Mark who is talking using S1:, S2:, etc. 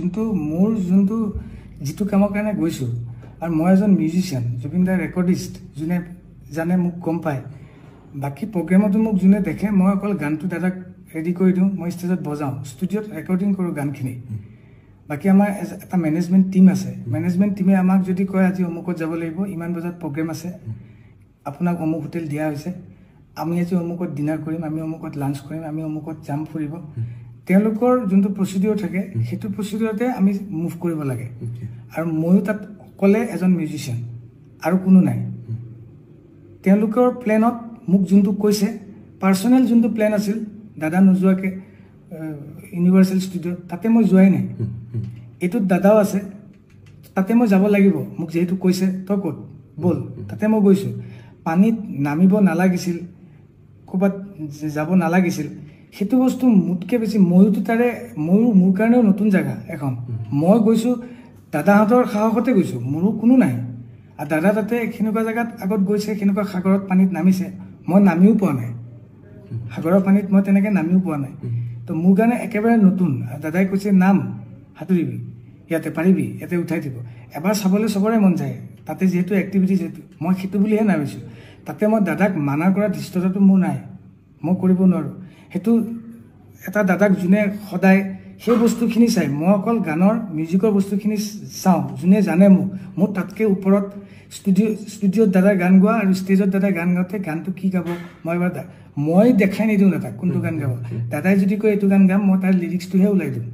S1: কিন্তু মোৰ যোনটো যিটো কামৰ কাৰণে গৈছো আৰু মই এজন মিউজিচিয়ান জুবিন দাৰ ৰেকৰ্ডিষ্ট যোনে জানে মোক গম পায় বাকি প্ৰগ্ৰামতো মোক যোনে দেখে মই অকল গানটো দাদাক ৰেডি কৰি দিওঁ মই ষ্টেজত বজাওঁ ষ্টুডিঅ'ত ৰেকৰ্ডিং কৰোঁ গানখিনি বাকি আমাৰ এটা মেনেজমেণ্ট টিম আছে মেনেজমেণ্ট টিমে আমাক যদি কয় আজি অমুকত যাব লাগিব ইমান বজাত প্ৰগ্ৰাম আছে আপোনাক অমুক হোটেল দিয়া হৈছে আমি আজি অমুকত ডিনাৰ কৰিম আমি অমুকত লাঞ্চ কৰিম আমি অমুকত যাম ফুৰিব তেওঁলোকৰ যোনটো প্ৰচিডিউৰ থাকে সেইটো প্ৰচিডিউৰতে আমি মুভ কৰিব লাগে আৰু ময়ো তাত অকলে এজন মিউজিচিয়ান আৰু কোনো নাই তেওঁলোকৰ প্লেনত মোক যোনটো কৈছে পাৰ্চনেল যোনটো প্লেন আছিল দাদা নোযোৱাকে ইউনিভাৰ্চেল ষ্টুডিঅ' তাতে মই যোৱাই নাই এইটোত দাদাও আছে তাতে মই যাব লাগিব মোক যেহেতু কৈছে তই ক'ত বল তাতে মই গৈছোঁ পানীত নামিব নালাগিছিল ক'ৰবাত যাব নালাগিছিল সেইটো বস্তু মোতকৈ বেছি ময়োতো তাৰে মোৰ কাৰণেও নতুন জেগা এখন মই গৈছোঁ দাদাহঁতৰ সাহসতে গৈছোঁ মোৰো কোনো নাই আৰু দাদা তাতে সেনেকুৱা জেগাত আগত গৈছে সেনেকুৱা সাগৰত পানীত নামিছে মই নামিও পোৱা নাই সাগৰৰ পানীত মই তেনেকৈ নামিও পোৱা নাই তো মোৰ কাৰণে একেবাৰে নতুন দাদাই কৈছে নাম সাঁতুৰিবি ইয়াতে পাৰিবি ইয়াতে উঠাই দিব এবাৰ চাবলৈ চবৰে মন যায় তাতে যিহেতু এক্টিভিটি যিহেতু মই সেইটো বুলিহে নামিছোঁ তাতে মই দাদাক মানা কৰা দৃষ্টতাটো মোৰ নাই মই কৰিব নোৱাৰোঁ সেইটো এটা দাদাক যোনে সদায় সেই বস্তুখিনি চাই মই অকল গানৰ মিউজিকৰ বস্তুখিনি চাওঁ যোনে জানে মোৰ তাতকৈ ওপৰত ষ্টুডিঅ'ত দাদা গান গোৱা আৰু ষ্টেজত দাদা গান গাওঁতে গানটো কি গাব মই দেখাই নিদিওঁ দাদাক কোনটো গান গাব দাদাই যদি কয় এইটো গান গাম মই তাৰ লিৰিক্সটোহে ওলাই দিওঁ